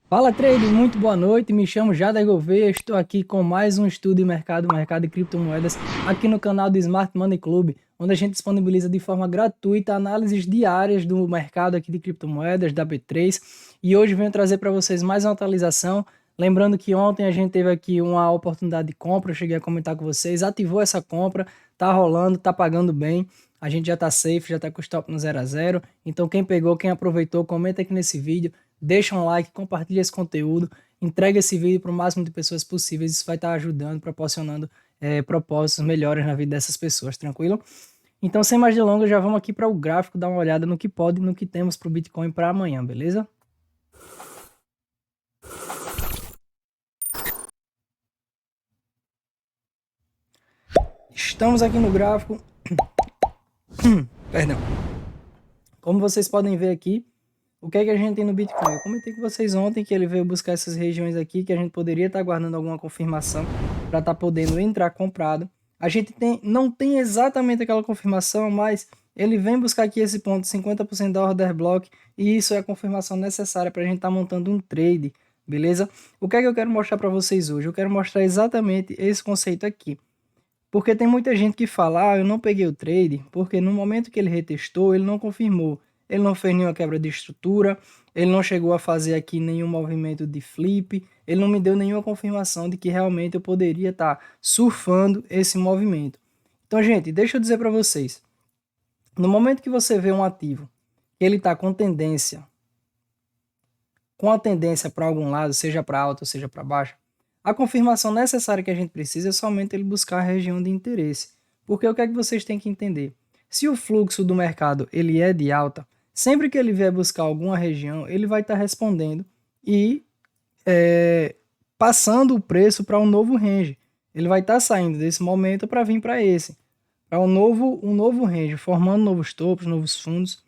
Fala, trader, muito boa noite. Me chamo Jader Gouveia. Estou aqui com mais um estudo de mercado de criptomoedas aqui no canal do Smart Money Club, onde a gente disponibiliza de forma gratuita análises diárias do mercado aqui de criptomoedas da B3. E hoje venho trazer para vocês mais uma atualização. Lembrando que ontem a gente teve aqui uma oportunidade de compra, eu cheguei a comentar com vocês, ativou essa compra, tá rolando, tá pagando bem. A gente já tá safe, já tá com o stop no 0 a 0. Então quem pegou, quem aproveitou, comenta aqui nesse vídeo. Deixa um like, compartilha esse conteúdo, entrega esse vídeo para o máximo de pessoas possíveis. Isso vai estar ajudando, proporcionando propósitos melhores na vida dessas pessoas, tranquilo? Então, sem mais delongas, já vamos aqui para o gráfico, dar uma olhada no que pode, no que temos para o Bitcoin para amanhã, beleza? Estamos aqui no gráfico. Perdão. Como vocês podem ver aqui, o que é que a gente tem no Bitcoin? Eu comentei com vocês ontem que ele veio buscar essas regiões aqui, que a gente poderia estar guardando alguma confirmação para estar podendo entrar comprado. A gente não tem exatamente aquela confirmação, mas ele vem buscar aqui esse ponto, 50% da order block, e isso é a confirmação necessária para a gente estar montando um trade, beleza? O que é que eu quero mostrar para vocês hoje? Eu quero mostrar exatamente esse conceito aqui. Porque tem muita gente que fala, eu não peguei o trade, porque no momento que ele retestou, ele não confirmou. Ele não fez nenhuma quebra de estrutura, ele não chegou a fazer aqui nenhum movimento de flip, ele não me deu nenhuma confirmação de que realmente eu poderia estar surfando esse movimento. Então, gente, deixa eu dizer para vocês, no momento que você vê um ativo, ele está com a tendência para algum lado, seja para alta ou seja para baixa, a confirmação necessária que a gente precisa é somente ele buscar a região de interesse. Porque o que é que vocês têm que entender? Se o fluxo do mercado ele é de alta, sempre que ele vier buscar alguma região, ele vai estar respondendo e passando o preço para um novo range. Ele vai estar saindo desse momento para vir para esse, para um novo range, formando novos topos, novos fundos.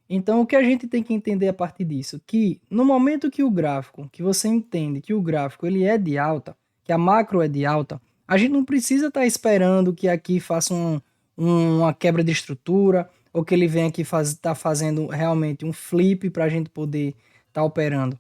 Então, o que a gente tem que entender a partir disso? Que no momento que o gráfico, que você entende que o gráfico ele é de alta, que a macro é de alta, a gente não precisa estar esperando que aqui faça uma quebra de estrutura, ou que ele venha aqui tá fazendo realmente um flip para a gente poder estar operando.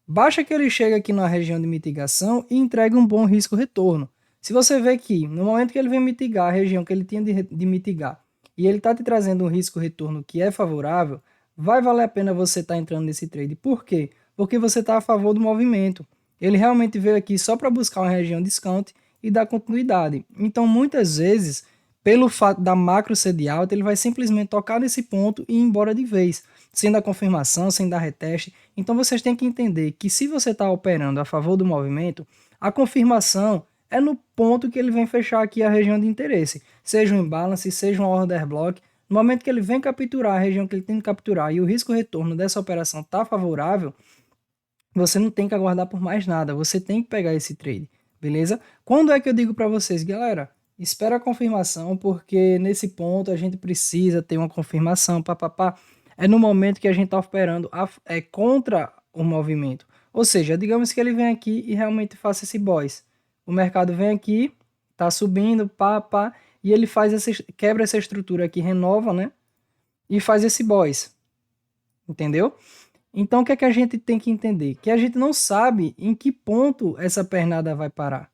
Basta que ele chegue aqui na região de mitigação e entregue um bom risco-retorno. Se você vê que no momento que ele vem mitigar a região que ele tinha de mitigar, e ele está te trazendo um risco-retorno que é favorável, vai valer a pena você estar entrando nesse trade. Por quê? Porque você está a favor do movimento. Ele realmente veio aqui só para buscar uma região discount e dar continuidade. Então, muitas vezes, pelo fato da macro ser de alta, ele vai simplesmente tocar nesse ponto e ir embora de vez, sem dar confirmação, sem dar reteste. Então, vocês têm que entender que se você está operando a favor do movimento, a confirmação é no ponto que ele vem fechar aqui a região de interesse, seja um imbalance, seja um order block. No momento que ele vem capturar a região que ele tem que capturar e o risco-retorno dessa operação está favorável, você não tem que aguardar por mais nada, você tem que pegar esse trade, beleza? Quando é que eu digo para vocês, galera? Espera a confirmação, porque nesse ponto a gente precisa ter uma confirmação, papapá. É no momento que a gente está operando contra o movimento. Ou seja, digamos que ele vem aqui e realmente faça esse boys. O mercado vem aqui, tá subindo, pá, pá, e ele quebra essa estrutura aqui, renova, né? E faz esse boys. Entendeu? Então, o que é que a gente tem que entender? Que a gente não sabe em que ponto essa pernada vai parar.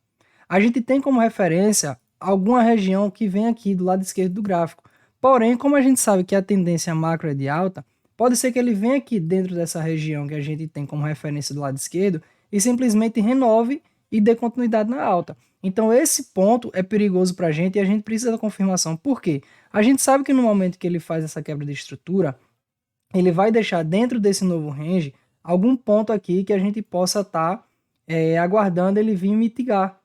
A gente tem como referência alguma região que vem aqui do lado esquerdo do gráfico. Porém, como a gente sabe que a tendência macro é de alta, pode ser que ele venha aqui dentro dessa região que a gente tem como referência do lado esquerdo e simplesmente renove e dê continuidade na alta. Então, esse ponto é perigoso para a gente e a gente precisa da confirmação. Por quê? A gente sabe que no momento que ele faz essa quebra de estrutura, ele vai deixar dentro desse novo range algum ponto aqui que a gente possa estar aguardando ele vir mitigar.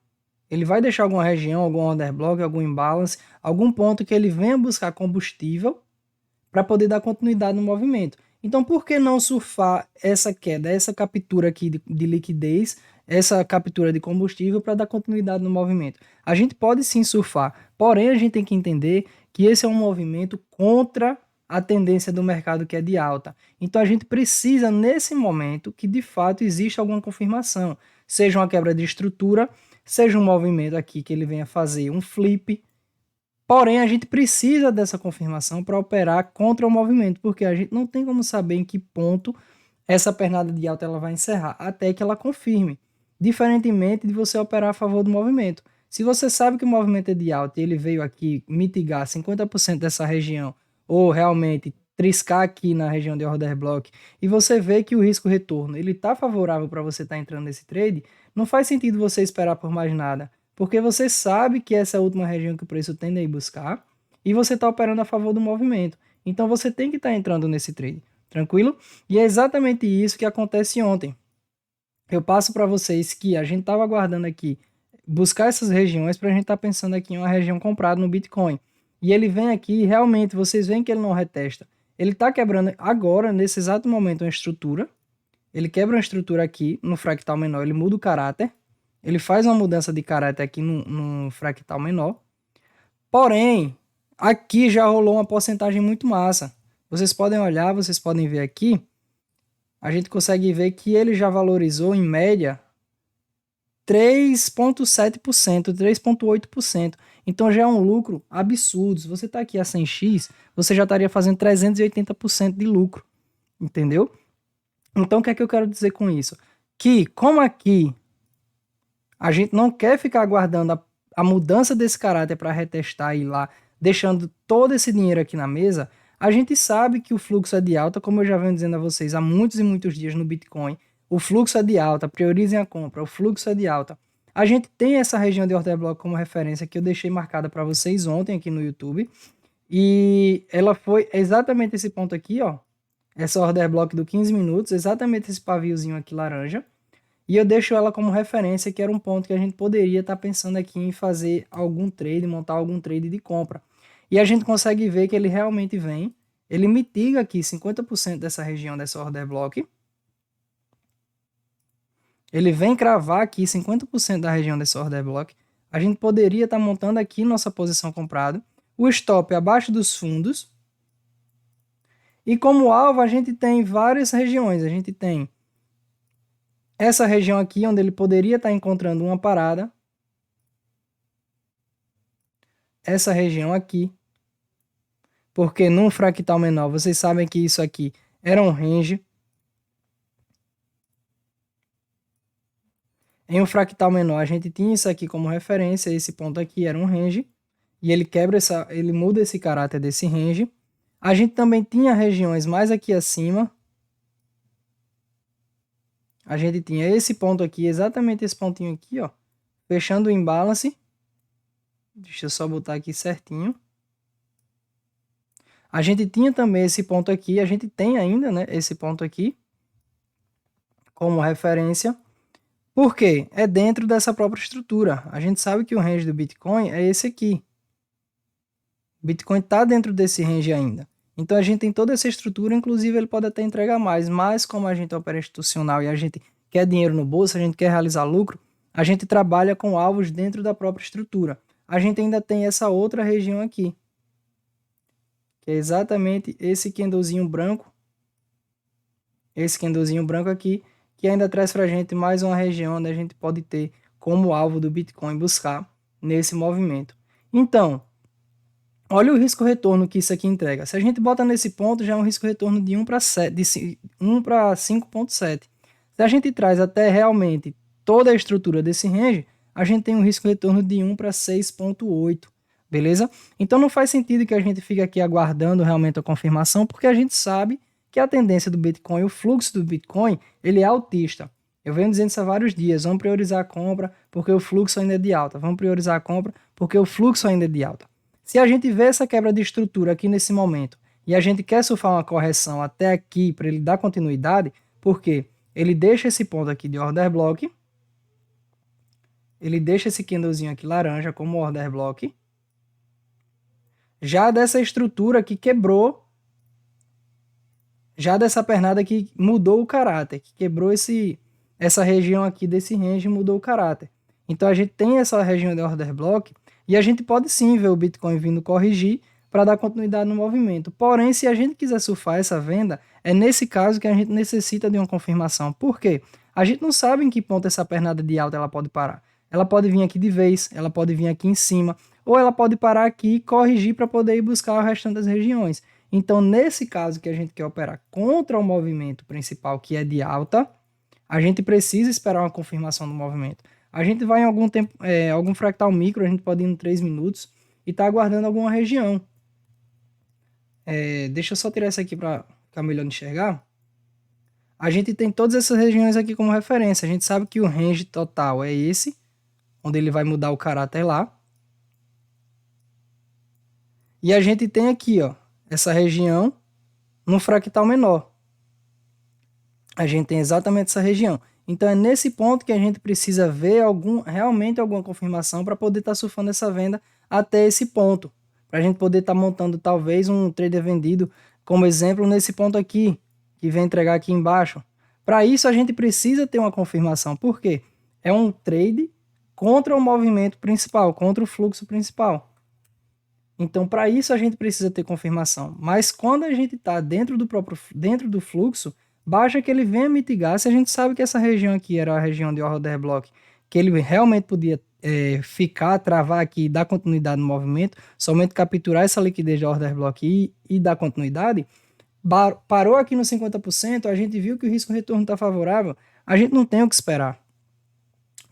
Ele vai deixar alguma região, algum order block, algum imbalance, algum ponto que ele venha buscar combustível para poder dar continuidade no movimento. Então, por que não surfar essa queda, essa captura aqui de liquidez, essa captura de combustível para dar continuidade no movimento? A gente pode sim surfar, porém a gente tem que entender que esse é um movimento contra a tendência do mercado que é de alta. Então a gente precisa nesse momento que de fato exista alguma confirmação, seja uma quebra de estrutura, seja um movimento aqui que ele venha fazer um flip. Porém, a gente precisa dessa confirmação para operar contra o movimento, porque a gente não tem como saber em que ponto essa pernada de alta ela vai encerrar até que ela confirme, diferentemente de você operar a favor do movimento. Se você sabe que o movimento é de alta e ele veio aqui mitigar 50% dessa região, ou realmente triscar aqui na região de order block, e você vê que o risco retorno ele está favorável para você estar entrando nesse trade, não faz sentido você esperar por mais nada, porque você sabe que essa é a última região que o preço tende a ir buscar, e você está operando a favor do movimento. Então você tem que estar entrando nesse trade, tranquilo? E é exatamente isso que acontece ontem. Eu passo para vocês que a gente estava aguardando aqui buscar essas regiões para a gente estar pensando aqui em uma região comprada no Bitcoin. E ele vem aqui e realmente vocês veem que ele não retesta. Ele está quebrando agora, nesse exato momento, uma estrutura. Ele quebra uma estrutura aqui no fractal menor, ele muda o caráter. Ele faz uma mudança de caráter aqui no fractal menor. Porém, aqui já rolou uma porcentagem muito massa. Vocês podem olhar, vocês podem ver aqui. A gente consegue ver que ele já valorizou em média 3,7%, 3,8%. Então já é um lucro absurdo. Se você está aqui a 100x, você já estaria fazendo 380% de lucro. Entendeu? Então o que é que eu quero dizer com isso? Que como aqui a gente não quer ficar aguardando a mudança desse caráter para retestar e ir lá, deixando todo esse dinheiro aqui na mesa, a gente sabe que o fluxo é de alta, como eu já venho dizendo a vocês há muitos e muitos dias no Bitcoin. O fluxo é de alta, priorizem a compra, o fluxo é de alta. A gente tem essa região de order block como referência que eu deixei marcada para vocês ontem aqui no YouTube. E ela foi exatamente esse ponto aqui, ó. Essa order block do 15 minutos, exatamente esse paviozinho aqui laranja. E eu deixo ela como referência, que era um ponto que a gente poderia estar pensando aqui em fazer algum trade, montar algum trade de compra. E a gente consegue ver que ele realmente vem, ele mitiga aqui 50% dessa região, dessa order block. Ele vem cravar aqui 50% da região dessa order block. A gente poderia estar montando aqui nossa posição comprada. O stop abaixo dos fundos. E como alvo a gente tem várias regiões. A gente tem essa região aqui, onde ele poderia estar encontrando uma parada. Essa região aqui. Porque num fractal menor, vocês sabem que isso aqui era um range. Em um fractal menor, a gente tinha isso aqui como referência. Esse ponto aqui era um range. E ele ele muda esse caráter desse range. A gente também tinha regiões mais aqui acima. A gente tinha esse ponto aqui, exatamente esse pontinho aqui, ó. Fechando o imbalance. Deixa eu só botar aqui certinho. A gente tinha também esse ponto aqui, a gente tem ainda, né, esse ponto aqui como referência. Por quê? É dentro dessa própria estrutura. A gente sabe que o range do Bitcoin é esse aqui. O Bitcoin está dentro desse range ainda. Então a gente tem toda essa estrutura, inclusive ele pode até entregar mais, mas como a gente opera institucional e a gente quer dinheiro no bolso, a gente quer realizar lucro, a gente trabalha com alvos dentro da própria estrutura. A gente ainda tem essa outra região aqui, que é exatamente esse candlezinho branco, aqui, que ainda traz para a gente mais uma região onde a gente pode ter como alvo do Bitcoin buscar nesse movimento. Então, olha o risco-retorno que isso aqui entrega. Se a gente bota nesse ponto, já é um risco-retorno de 1 para 5,7. Se a gente traz até realmente toda a estrutura desse range, a gente tem um risco-retorno de 1 para 6,8. Beleza? Então não faz sentido que a gente fique aqui aguardando realmente a confirmação, porque a gente sabe que a tendência do Bitcoin, o fluxo do Bitcoin, ele é altista. Eu venho dizendo isso há vários dias. Vamos priorizar a compra porque o fluxo ainda é de alta. Vamos priorizar a compra porque o fluxo ainda é de alta. Se a gente vê essa quebra de estrutura aqui nesse momento e a gente quer surfar uma correção até aqui para ele dar continuidade, porque ele deixa esse ponto aqui de order block, ele deixa esse candlezinho aqui laranja como order block, já dessa estrutura que quebrou, já dessa pernada que mudou o caráter, que quebrou essa região aqui desse range e mudou o caráter. Então a gente tem essa região de order block e a gente pode sim ver o Bitcoin vindo corrigir para dar continuidade no movimento. Porém, se a gente quiser surfar essa venda, é nesse caso que a gente necessita de uma confirmação. Por quê? A gente não sabe em que ponto essa pernada de alta ela pode parar. Ela pode vir aqui de vez, ela pode vir aqui em cima, ou ela pode parar aqui e corrigir para poder ir buscar o restante das regiões. Então, nesse caso que a gente quer operar contra o movimento principal, que é de alta, a gente precisa esperar uma confirmação do movimento. A gente vai em algum tempo, algum fractal micro, a gente pode ir em 3 minutos e tá aguardando alguma região. Deixa eu só tirar isso aqui para ficar melhor de enxergar. A gente tem todas essas regiões aqui como referência. A gente sabe que o range total é esse, onde ele vai mudar o caráter lá. E a gente tem aqui, ó, essa região no fractal menor. A gente tem exatamente essa região. Então é nesse ponto que a gente precisa ver realmente alguma confirmação para poder estar surfando essa venda até esse ponto. Para a gente poder estar montando talvez um trader vendido, como exemplo, nesse ponto aqui, que vem entregar aqui embaixo. Para isso a gente precisa ter uma confirmação. Por quê? É um trade contra o movimento principal, contra o fluxo principal. Então, para isso a gente precisa ter confirmação. Mas quando a gente está dentro do fluxo, basta que ele venha mitigar. Se a gente sabe que essa região aqui era a região de order block, que ele realmente podia travar aqui e dar continuidade no movimento, somente capturar essa liquidez de order block e dar continuidade, parou aqui no 50%, a gente viu que o risco-retorno está favorável, a gente não tem o que esperar.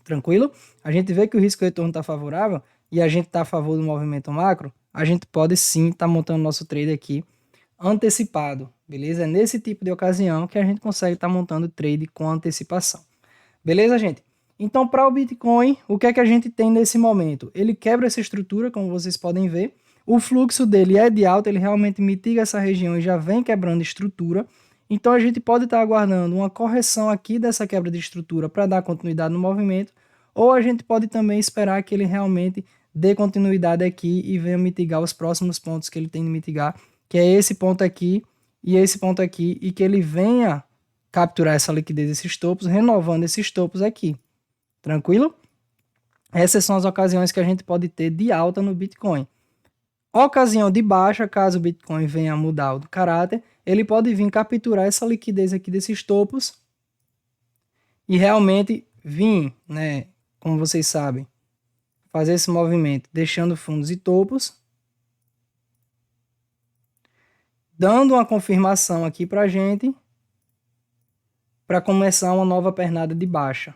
Tranquilo? A gente vê que o risco-retorno está favorável e a gente está a favor do movimento macro, a gente pode sim estar montando nosso trade aqui antecipado, beleza? É nesse tipo de ocasião que a gente consegue estar montando trade com antecipação. Beleza, gente? Então, para o Bitcoin, o que é que a gente tem nesse momento? Ele quebra essa estrutura, como vocês podem ver. O fluxo dele é de alta, ele realmente mitiga essa região e já vem quebrando estrutura. Então, a gente pode estar aguardando uma correção aqui dessa quebra de estrutura para dar continuidade no movimento, ou a gente pode também esperar que ele realmente dê continuidade aqui e venha mitigar os próximos pontos que ele tem de mitigar, que é esse ponto aqui e esse ponto aqui, e que ele venha capturar essa liquidez desses topos, renovando esses topos aqui. Tranquilo? Essas são as ocasiões que a gente pode ter de alta no Bitcoin. Ocasião de baixa, caso o Bitcoin venha a mudar o caráter, ele pode vir capturar essa liquidez aqui desses topos e realmente vir, né, como vocês sabem, fazer esse movimento deixando fundos e topos, dando uma confirmação aqui para a gente, para começar uma nova pernada de baixa.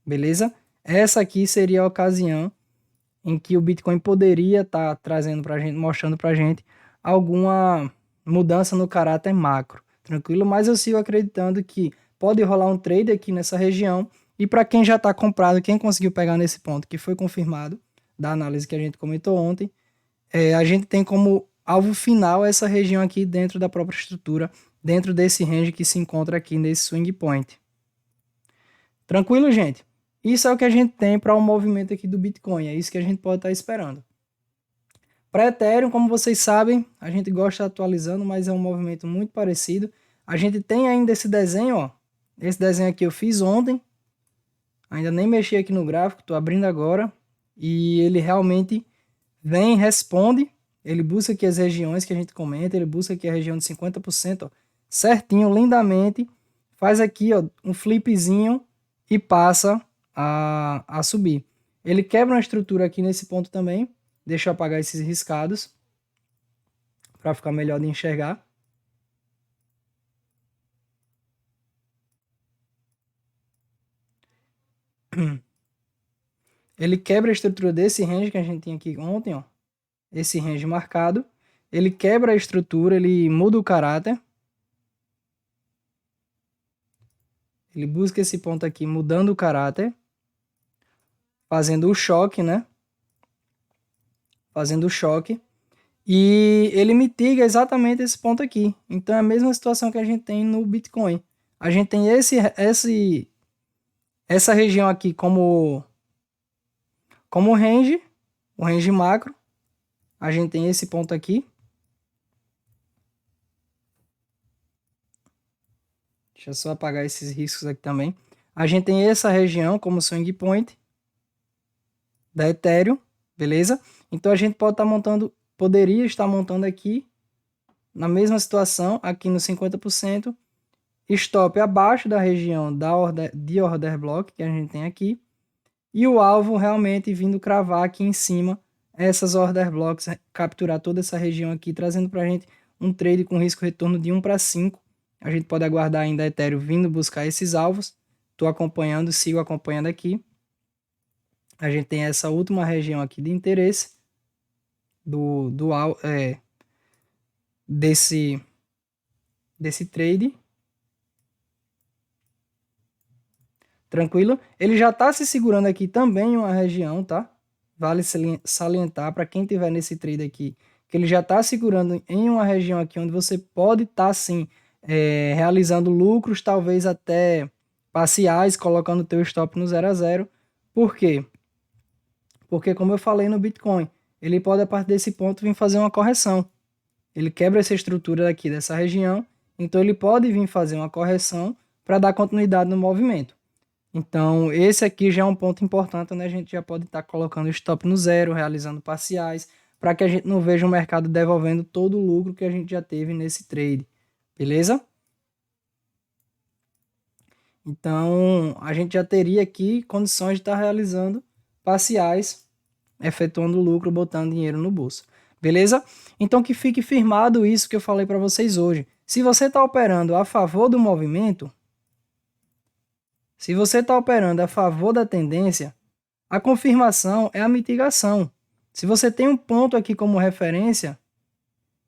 Beleza? Essa aqui seria a ocasião em que o Bitcoin poderia estar trazendo para a gente, mostrando para a gente alguma mudança no caráter macro. Tranquilo? Mas eu sigo acreditando que pode rolar um trade aqui nessa região. E para quem já está comprado, quem conseguiu pegar nesse ponto que foi confirmado, da análise que a gente comentou ontem, a gente tem como alvo final essa região aqui dentro da própria estrutura, dentro desse range que se encontra aqui nesse swing point. Tranquilo, gente? Isso é o que a gente tem para o movimento aqui do Bitcoin, é isso que a gente pode estar esperando. Para Ethereum, como vocês sabem, a gente gosta atualizando, mas é um movimento muito parecido. A gente tem ainda esse desenho, ó. Esse desenho aqui eu fiz ontem. Ainda nem mexi aqui no gráfico, estou abrindo agora. E ele realmente vem, responde. Ele busca aqui as regiões que a gente comenta, ele busca aqui a região de 50%, ó, certinho, lindamente. Faz aqui, ó, um flipzinho e passa a subir. Ele quebra uma estrutura aqui nesse ponto também. Deixa eu apagar esses riscados para ficar melhor de enxergar. Ele quebra a estrutura desse range que a gente tinha aqui ontem, ó. Esse range marcado. Ele quebra a estrutura, ele muda o caráter. Ele busca esse ponto aqui mudando o caráter. Fazendo o choque, né? Fazendo o choque. E ele mitiga exatamente esse ponto aqui. Então é a mesma situação que a gente tem no Bitcoin. A gente tem essa região aqui como range, o range macro. A gente tem esse ponto aqui. Deixa eu só apagar esses riscos aqui também. A gente tem essa região como swing point da Ethereum, beleza? Então a gente pode estar montando, poderia estar montando aqui na mesma situação, aqui no 50%, stop abaixo da região de order block que a gente tem aqui, e o alvo realmente vindo cravar aqui em cima essas order blocks, capturar toda essa região aqui, trazendo para a gente um trade com risco retorno de 1 para 5. A gente pode aguardar ainda a Ethereum vindo buscar esses alvos. Estou acompanhando, sigo acompanhando aqui. A gente tem essa última região aqui de interesse desse trade. Tranquilo? Ele já está se segurando aqui também em uma região, tá? Vale salientar para quem tiver nesse trade aqui, que ele já está segurando em uma região aqui onde você pode estar, sim, realizando lucros, talvez até parciais, colocando o teu stop no 0 a 0. Por quê? Porque, como eu falei no Bitcoin, ele pode, a partir desse ponto, vir fazer uma correção. Ele quebra essa estrutura aqui dessa região, então ele pode vir fazer uma correção para dar continuidade no movimento. Então, esse aqui já é um ponto importante, onde a gente já pode estar colocando o stop no 0, realizando parciais, para que a gente não veja o mercado devolvendo todo o lucro que a gente já teve nesse trade. Beleza? Então, a gente já teria aqui condições de estar realizando parciais, efetuando lucro, botando dinheiro no bolso. Beleza? Então, que fique firmado isso que eu falei para vocês hoje. Se você está operando a favor do movimento, se você está operando a favor da tendência, a confirmação é a mitigação. Se você tem um ponto aqui como referência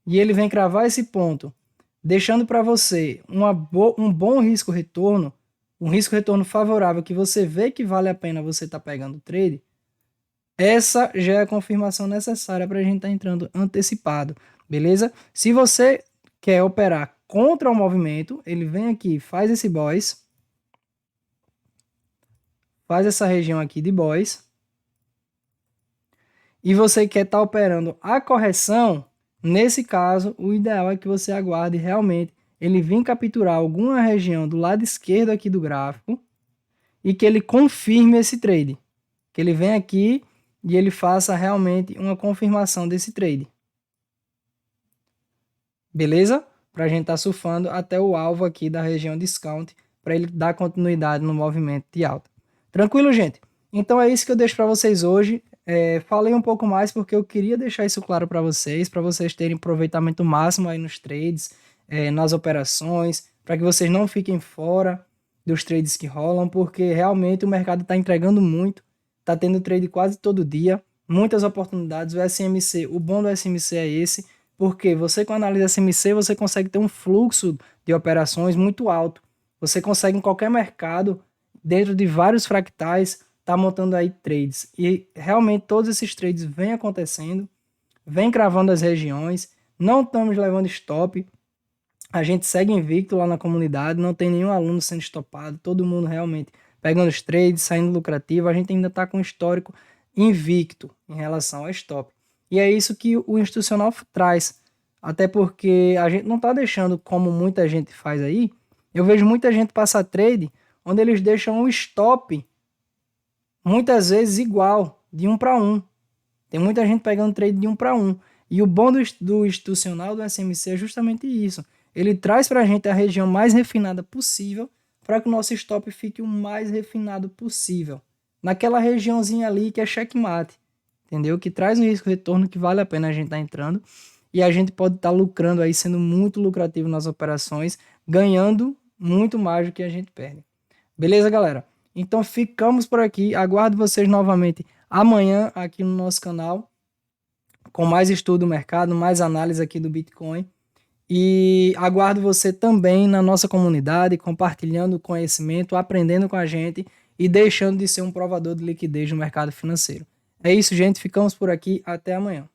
e ele vem cravar esse ponto, deixando para você um bom risco-retorno, um risco-retorno favorável que você vê que vale a pena você estar pegando o trade, essa já é a confirmação necessária para a gente estar entrando antecipado, beleza? Se você quer operar contra o movimento, ele vem aqui, faz esse boys, faz essa região aqui de boys, e você quer estar operando a correção, nesse caso, o ideal é que você aguarde realmente ele vir capturar alguma região do lado esquerdo aqui do gráfico e que ele confirme esse trade. Que ele venha aqui e ele faça realmente uma confirmação desse trade. Beleza? Para a gente estar surfando até o alvo aqui da região discount, para ele dar continuidade no movimento de alta. Tranquilo, gente? Então é isso que eu deixo para vocês hoje. Falei um pouco mais porque eu queria deixar isso claro para vocês terem aproveitamento máximo aí nos trades, nas operações, para que vocês não fiquem fora dos trades que rolam, porque realmente o mercado está entregando muito, está tendo trade quase todo dia, muitas oportunidades. O SMC, o bom do SMC é esse, porque você, com a análise SMC, você consegue ter um fluxo de operações muito alto. Você consegue em qualquer mercado, dentro de vários fractais, tá montando aí trades. E realmente todos esses trades vêm acontecendo, vem cravando as regiões, não estamos levando stop. A gente segue invicto lá na comunidade, não tem nenhum aluno sendo estopado, todo mundo realmente pegando os trades, saindo lucrativo. A gente ainda está com um histórico invicto em relação ao stop. E é isso que o institucional traz. Até porque a gente não está deixando, como muita gente faz aí. Eu vejo muita gente passar trade onde eles deixam o stop muitas vezes igual, de 1 para 1. Tem muita gente pegando trade de 1 para 1. E o bom do institucional do SMC é justamente isso. Ele traz para a gente a região mais refinada possível para que o nosso stop fique o mais refinado possível. Naquela regiãozinha ali que é checkmate, entendeu? Que traz um risco-retorno que vale a pena a gente estar entrando. E a gente pode estar lucrando aí, sendo muito lucrativo nas operações, ganhando muito mais do que a gente perde. Beleza, galera? Então ficamos por aqui. Aguardo vocês novamente amanhã aqui no nosso canal, com mais estudo do mercado, mais análise aqui do Bitcoin. E aguardo você também na nossa comunidade, compartilhando conhecimento, aprendendo com a gente e deixando de ser um provador de liquidez no mercado financeiro. É isso, gente. Ficamos por aqui. Até amanhã.